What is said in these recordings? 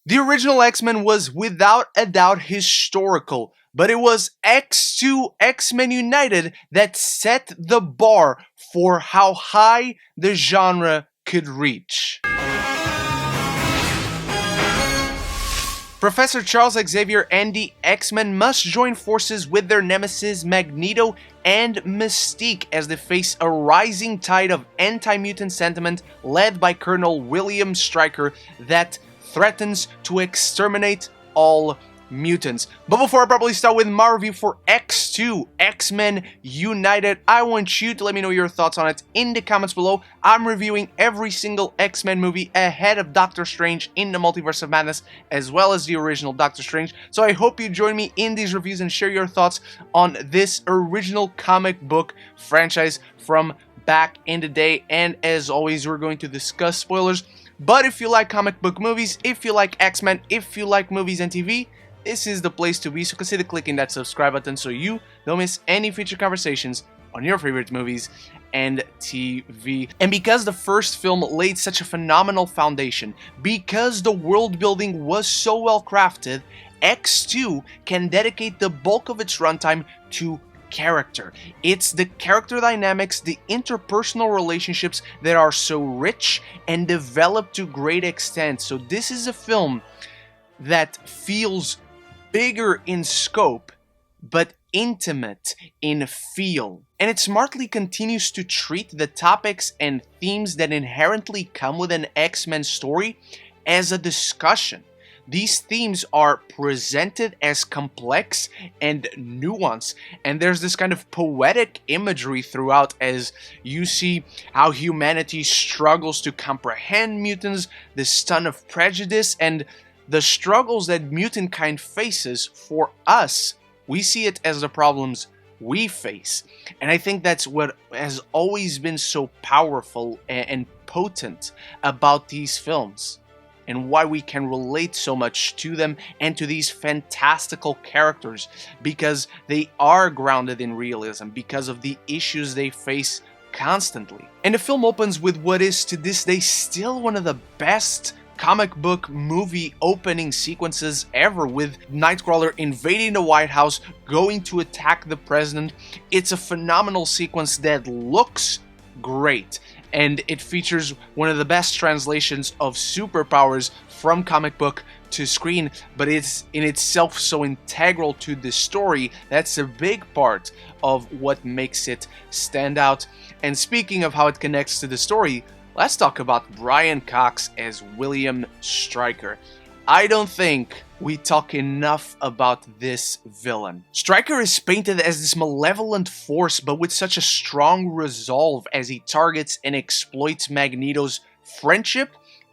The original X-Men was without a doubt historical, but it was X2 X-Men United that set the bar for how high the genre could reach. Professor Charles Xavier and the X-Men must join forces with their nemesis Magneto and Mystique as they face a rising tide of anti-mutant sentiment led by Colonel William Stryker that threatens to exterminate all mutants. But before I probably start with my review for X2 X-Men United, I want you to let me know your thoughts on it in the comments below. I'm reviewing every single X-Men movie ahead of Doctor Strange in the Multiverse of Madness, as well as the original Doctor Strange, so I hope you join me in these reviews and share your thoughts on this original comic book franchise from back in the day. And as always, we're going to discuss spoilers, but if you like comic book movies, if you like X-Men, if you like movies and TV, this is the place to be, so consider clicking that subscribe button so you don't miss any future conversations on your favorite movies and TV. And because the first film laid such a phenomenal foundation, because the world building was so well crafted, X2 can dedicate the bulk of its runtime to character. It's the character dynamics, the interpersonal relationships that are so rich and developed to great extent. So this is a film that feels bigger in scope, but intimate in feel. And it smartly continues to treat the topics and themes that inherently come with an X-Men story as a discussion. These themes are presented as complex and nuanced, and there's this kind of poetic imagery throughout as you see how humanity struggles to comprehend mutants, this ton of prejudice, and the struggles that mutant kind faces. For us, we see it as the problems we face. And I think that's what has always been so powerful and potent about these films, and why we can relate so much to them and to these fantastical characters, because they are grounded in realism, because of the issues they face constantly. And the film opens with what is to this day still one of the best comic book movie opening sequences ever, with Nightcrawler invading the White House, going to attack the president. It's a phenomenal sequence that looks great, and it features one of the best translations of superpowers from comic book to screen, but it's in itself so integral to the story. That's a big part of what makes it stand out. And speaking of how it connects to the story, let's talk about Brian Cox as William Stryker. I don't think we talk enough about this villain. Stryker is painted as this malevolent force, but with such a strong resolve as he targets and exploits Magneto's friendship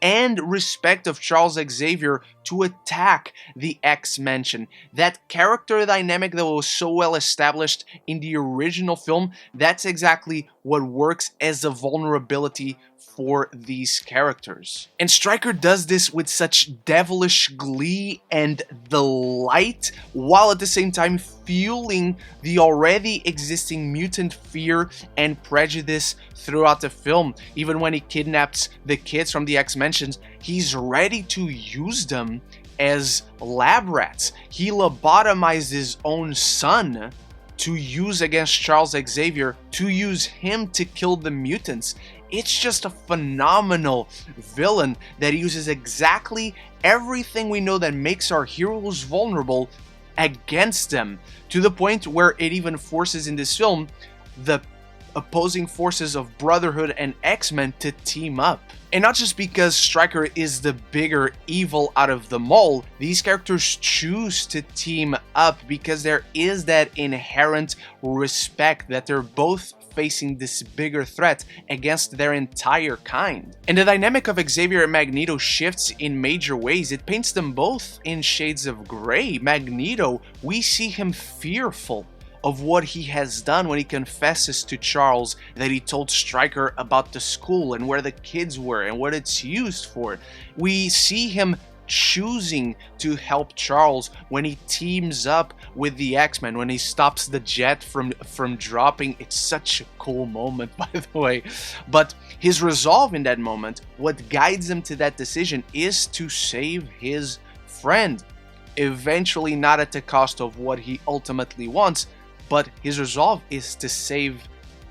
and respect of Charles Xavier to attack the X-Men. That character dynamic that was so well established in the original film, that's exactly what works as a vulnerability for these characters. And Stryker does this with such devilish glee and delight, while at the same time fueling the already existing mutant fear and prejudice throughout the film. Even when he kidnaps the kids from the X-Men, he's ready to use them as lab rats. He lobotomized his own son to use against Charles Xavier, to use him to kill the mutants. It's just a phenomenal villain that uses exactly everything we know that makes our heroes vulnerable against them, to the point where it even forces in this film the opposing forces of Brotherhood and X-Men to team up. And not just because Stryker is the bigger evil out of them all, these characters choose to team up because there is that inherent respect that they're both facing this bigger threat against their entire kind. And the dynamic of Xavier and Magneto shifts in major ways. It paints them both in shades of gray. Magneto, we see him fearful of what he has done when he confesses to Charles that he told Stryker about the school and where the kids were and what it's used for. We see him choosing to help Charles when he teams up with the X-Men, when he stops the jet from dropping. It's such a cool moment, by the way. But his resolve in that moment, what guides him to that decision, is to save his friend. Eventually, not at the cost of what he ultimately wants, but his resolve is to save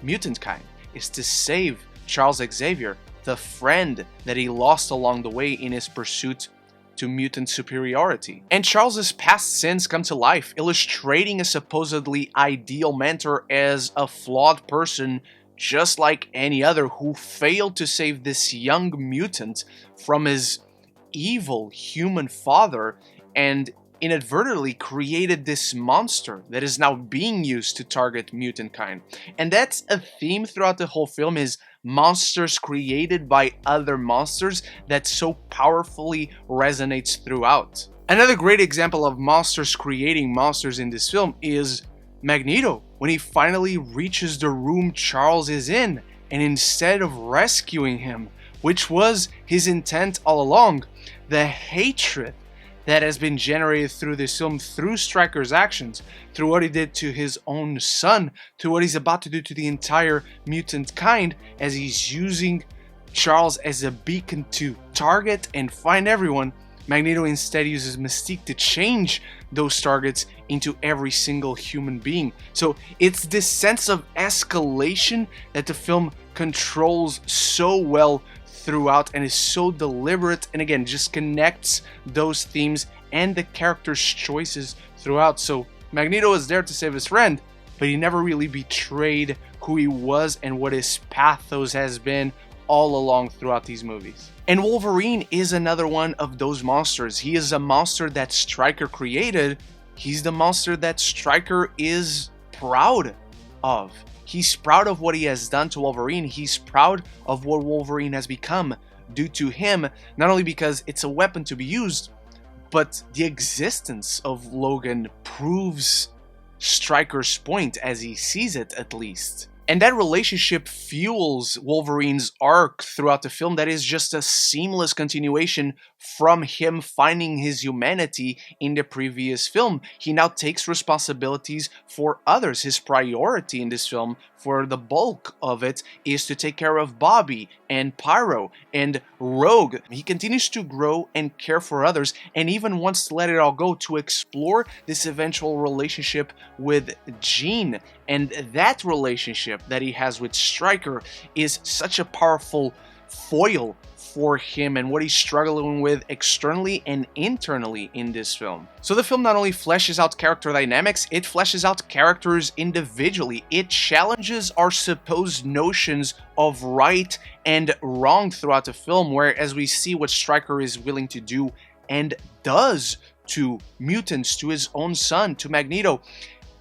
mutant kind, is to save Charles Xavier, the friend that he lost along the way in his pursuit to mutant superiority. And Charles's past sins come to life, illustrating a supposedly ideal mentor as a flawed person just like any other who failed to save this young mutant from his evil human father and inadvertently created this monster that is now being used to target mutant kind. And that's a theme throughout the whole film, is monsters created by other monsters, that so powerfully resonates throughout. Another great example of monsters creating monsters in this film is Magneto, when he finally reaches the room Charles is in, and instead of rescuing him, which was his intent all along, the hatred that has been generated through this film, through Stryker's actions, through what he did to his own son, to what he's about to do to the entire mutant kind, as he's using Charles as a beacon to target and find everyone. Magneto instead uses Mystique to change those targets into every single human being. So it's this sense of escalation that the film controls so well throughout, and is so deliberate, and again just connects those themes and the characters' choices throughout. So Magneto is there to save his friend, but he never really betrayed who he was and what his pathos has been all along throughout these movies. And Wolverine is another one of those monsters. He is a monster that Stryker created. He's the monster that Stryker is proud of. He's proud of what he has done to Wolverine. He's proud of what Wolverine has become due to him, not only because it's a weapon to be used, but the existence of Logan proves Stryker's point, as he sees it at least. And that relationship fuels Wolverine's arc throughout the film, that is just a seamless continuation from him finding his humanity in the previous film. He now takes responsibilities for others. His priority in this film, for the bulk of it, is to take care of Bobby and Pyro and Rogue. He continues to grow and care for others, and even wants to let it all go to explore this eventual relationship with Jean. And that relationship that he has with Stryker is such a powerful foil for him and what he's struggling with externally and internally in this film. So the film not only fleshes out character dynamics, it fleshes out characters individually. It challenges our supposed notions of right and wrong throughout the film, where as we see what Stryker is willing to do and does to mutants, to his own son, to Magneto,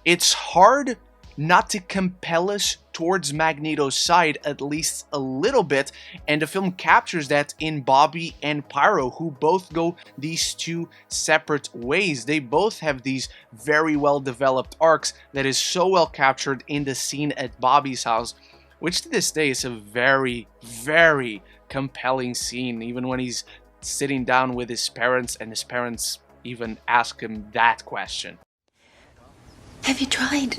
it's hard not to compel us towards Magneto's side, at least a little bit, and the film captures that in Bobby and Pyro, who both go these two separate ways. They both have these very well developed arcs that is so well captured in the scene at Bobby's house, which to this day is a very, very compelling scene, even when he's sitting down with his parents and his parents even ask him that question. Have you tried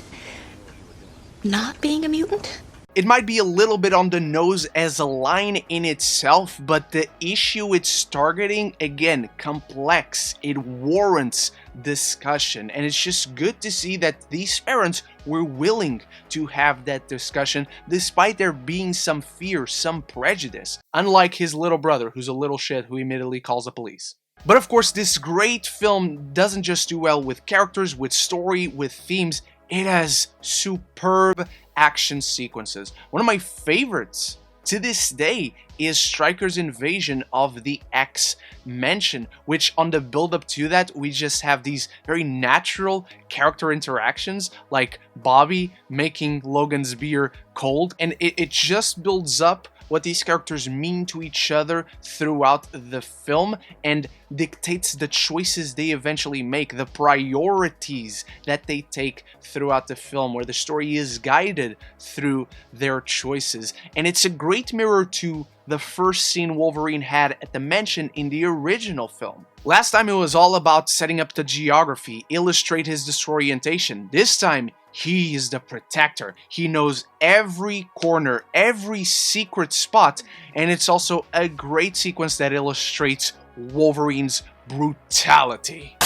not being a mutant? It might be a little bit on the nose as a line in itself, but the issue it's targeting, again, complex. It warrants discussion, and it's just good to see that these parents were willing to have that discussion despite there being some fear, some prejudice, unlike his little brother, who's a little shit who immediately calls the police. But of course, this great film doesn't just do well with characters, with story, with themes. It has superb action sequences. One of my favorites to this day is Stryker's invasion of the XMen, which on the build-up to that, we just have these very natural character interactions, like Bobby making Logan's beer cold, and it just builds up what these characters mean to each other throughout the film and dictates the choices they eventually make, the priorities that they take throughout the film, where the story is guided through their choices. And it's a great mirror to the first scene Wolverine had at the mansion in the original film. Last time it was all about setting up the geography, illustrate his disorientation. This time, he is the protector. He knows every corner, every secret spot, and it's also a great sequence that illustrates Wolverine's brutality.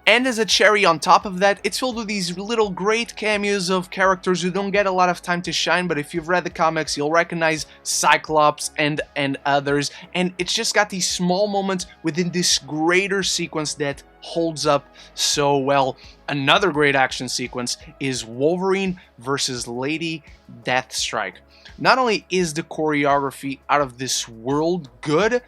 And as a cherry on top of that, it's filled with these little great cameos of characters who don't get a lot of time to shine, but if you've read the comics, you'll recognize Cyclops and others, and it's just got these small moments within this greater sequence that holds up so well. Another great action sequence is Wolverine versus Lady Deathstrike. Not only is the choreography out of this world good,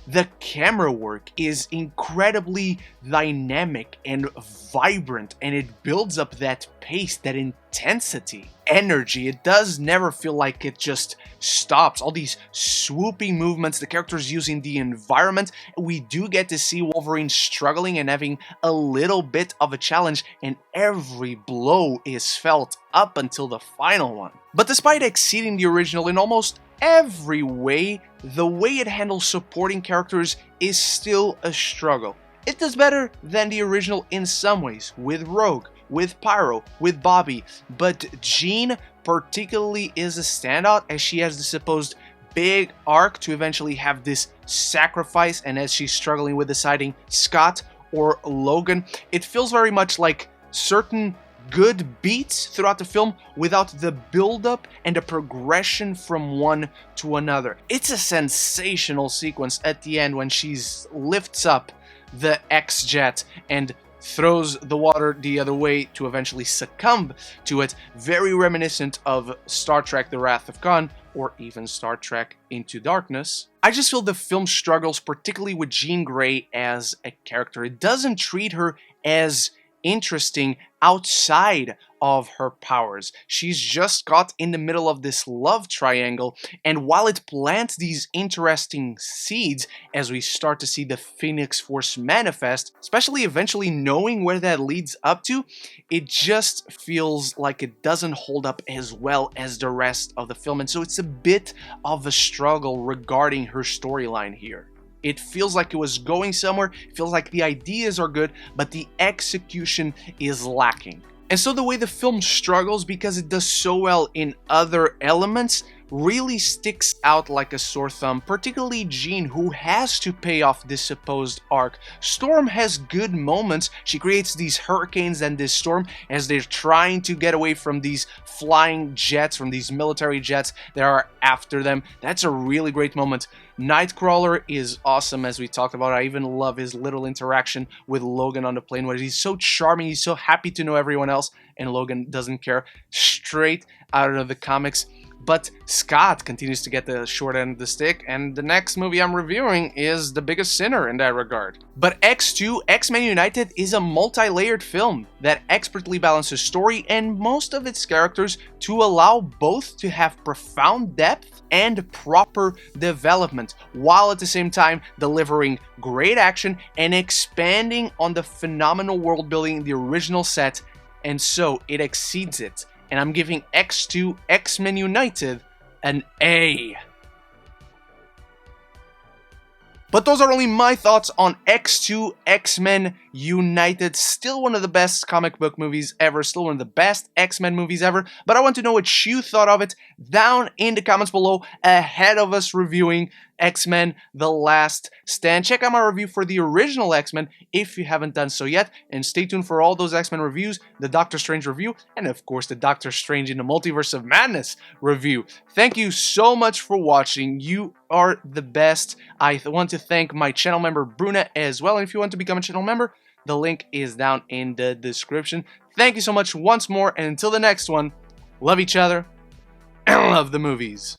the camera work is incredibly dynamic and vibrant, and it builds up that pace, that intensity, energy. It does never feel like it just stops. All these swooping movements, the characters using the environment. We do get to see Wolverine struggling and having a little bit of a challenge, and every blow is felt up until the final one. But despite exceeding the original in almost every way, the way it handles supporting characters is still a struggle. It does better than the original in some ways, with Rogue, with Pyro, with Bobby, but Jean particularly is a standout as she has the supposed big arc to eventually have this sacrifice, and as she's struggling with deciding Scott or Logan, it feels very much like certain good beats throughout the film without the build-up and the progression from one to another. It's a sensational sequence at the end when she lifts up the X-Jet and throws the water the other way to eventually succumb to it. Very reminiscent of Star Trek The Wrath of Khan, or even Star Trek Into Darkness. I just feel the film struggles particularly with Jean Grey as a character. It doesn't treat her as interesting outside of her powers. She's just got in the middle of this love triangle, and while it plants these interesting seeds as we start to see the Phoenix Force manifest, especially eventually knowing where that leads up to, it just feels like it doesn't hold up as well as the rest of the film, and so it's a bit of a struggle regarding her storyline here. It feels like it was going somewhere, it feels like the ideas are good, but the execution is lacking. And so the way the film struggles, because it does so well in other elements, really sticks out like a sore thumb, particularly Jean, who has to pay off this supposed arc. Storm has good moments. She creates these hurricanes and this storm as they're trying to get away from these flying jets, from these military jets that are after them. That's a really great moment. Nightcrawler is awesome, as we talked about. I even love his little interaction with Logan on the plane, where he's so charming, he's so happy to know everyone else, and Logan doesn't care. Straight out of the comics. But Scott continues to get the short end of the stick, and the next movie I'm reviewing is the biggest sinner in that regard. But X2, X-Men United is a multi-layered film that expertly balances story and most of its characters to allow both to have profound depth and proper development, while at the same time delivering great action and expanding on the phenomenal world building in the original set, and so it exceeds it. And I'm giving X2 X-Men United an A. But those are only my thoughts on X2 X-Men United. Still one of the best comic book movies ever. Still one of the best X-Men movies ever. But I want to know what you thought of it down in the comments below ahead of us reviewing X-Men The Last Stand. Check out my review for the original X-Men if you haven't done so yet. And stay tuned for all those X-Men reviews, the Doctor Strange review, and of course the Doctor Strange in the Multiverse of Madness review. Thank you so much for watching. You are the best. I want to thank my channel member Bruna as well. And if you want to become a channel member, the link is down in the description. Thank you so much once more, and until the next one, love each other and love the movies.